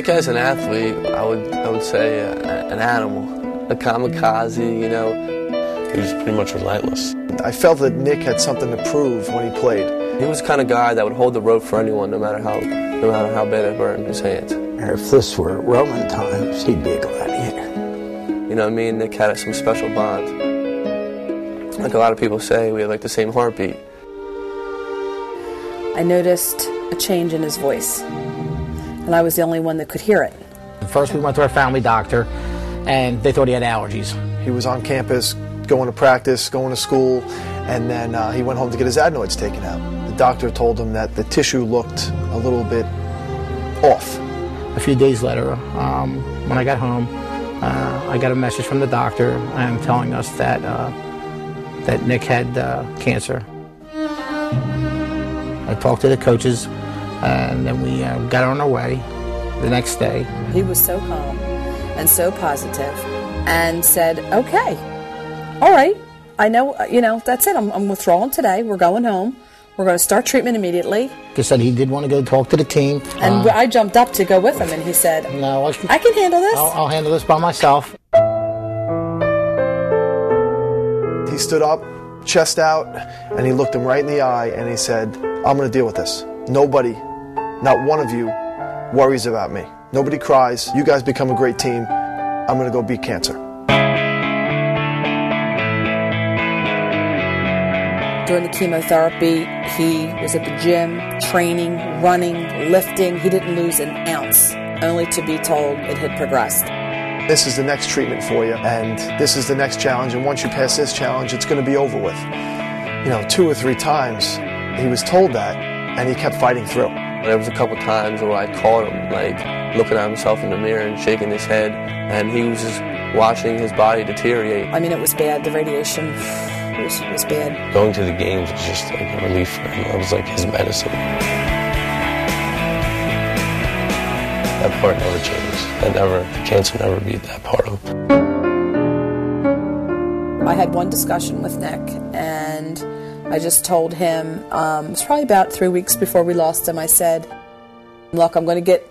Nick as an athlete, I would say an animal, a kamikaze, you know. He was pretty much relentless. I felt that Nick had something to prove when he played. He was the kind of guy that would hold the rope for anyone, no matter how bad it burned his hands. If this were Roman times, he'd be a gladiator. You know, me and Nick had some special bond. Like a lot of people say, we had like the same heartbeat. I noticed a change in his voice, and I was the only one that could hear it. First we went to our family doctor, and they thought he had allergies. He was on campus, going to practice, going to school, and then he went home to get his adenoids taken out. The doctor told him that the tissue looked a little bit off. A few days later, when I got home, I got a message from the doctor telling us that Nick had cancer. I talked to the coaches, and then we got on our way the next day. He was so calm and so positive and said, okay, all right, I know, that's it. I'm withdrawing today. We're going home. We're going to start treatment immediately. He said he did want to go talk to the team. And I jumped up to go with him, and he said, no, I can handle this. I'll handle this by myself. He stood up, chest out, and he looked him right in the eye, and he said, I'm going to deal with this. Nobody, not one of you, worries about me. Nobody cries. You guys become a great team. I'm going to go beat cancer. During the chemotherapy, he was at the gym, training, running, lifting. He didn't lose an ounce, only to be told it had progressed. This is the next treatment for you, and this is the next challenge, and once you pass this challenge, it's going to be over with. 2 or 3 times he was told that, and he kept fighting through. There was a couple times where I caught him, like, looking at himself in the mirror and shaking his head, and he was just watching his body deteriorate. I mean, it was bad, the radiation. It was bad. Going to the games was just like a relief for him. That was like his medicine. That part never changed. Cancer never beat that part of him. I had one discussion with Nick, and I just told him, it was probably about 3 weeks before we lost him, I said, look, I'm going to get,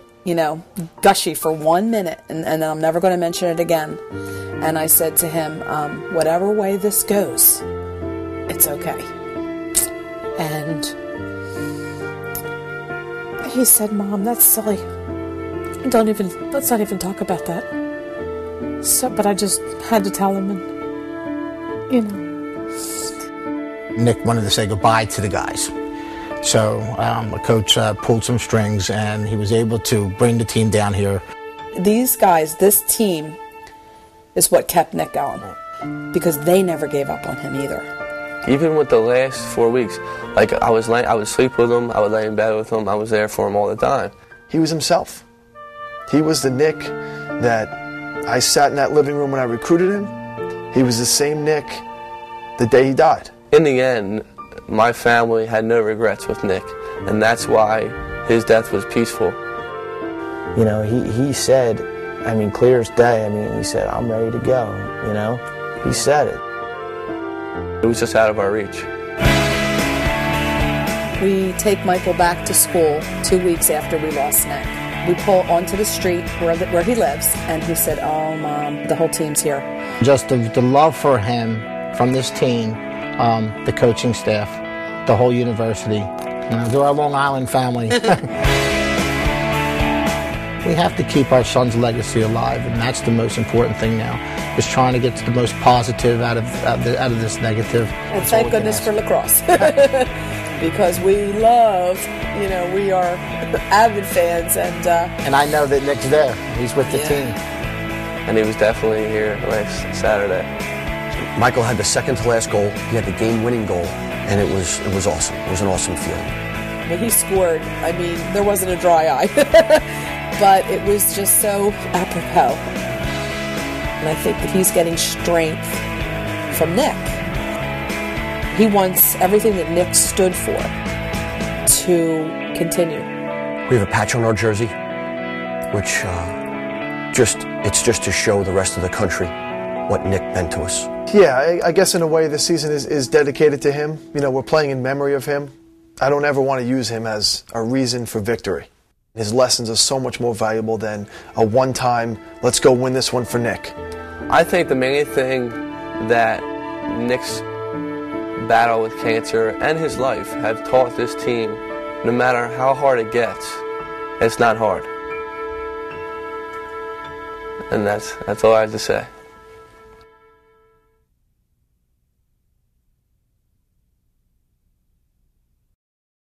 gushy for 1 minute, and then I'm never going to mention it again. And I said to him, whatever way this goes, it's okay. And he said, Mom, that's silly. Let's not even talk about that. So, but I just had to tell him, and, Nick wanted to say goodbye to the guys. So the coach pulled some strings, and he was able to bring the team down here. These guys, this team, is what kept Nick going, because they never gave up on him either. Even with the last 4 weeks, like I would sleep with him, I would lay in bed with him, I was there for him all the time. He was himself. He was the Nick that I sat in that living room when I recruited him. He was the same Nick the day he died. In the end, my family had no regrets with Nick, and that's why his death was peaceful. He said, clear as day, he said, I'm ready to go, He said it. It was just out of our reach. We take Michael back to school 2 weeks after we lost Nick. We pull onto the street where he lives, and he said, oh, Mom, the whole team's here. Just the love for him from this team, the coaching staff, the whole university. They're our Long Island family. We have to keep our son's legacy alive, and that's the most important thing now, is trying to get the most positive out of this negative. And thank goodness for lacrosse, because we love, we are avid fans. And I know that Nick's there. He's with the team. And he was definitely here last Saturday. Michael had the second to last goal. He had the game-winning goal, and it was awesome. It was an awesome feeling. When he scored, there wasn't a dry eye. But it was just so apropos. And I think that he's getting strength from Nick. He wants everything that Nick stood for to continue. We have a patch on our jersey, which it's just to show the rest of the country what Nick meant to us. Yeah, I guess in a way this season is dedicated to him. We're playing in memory of him. I don't ever want to use him as a reason for victory. His lessons are so much more valuable than a one-time, let's go win this one for Nick. I think the main thing that Nick's battle with cancer and his life have taught this team, no matter how hard it gets, it's not hard. And that's all I have to say.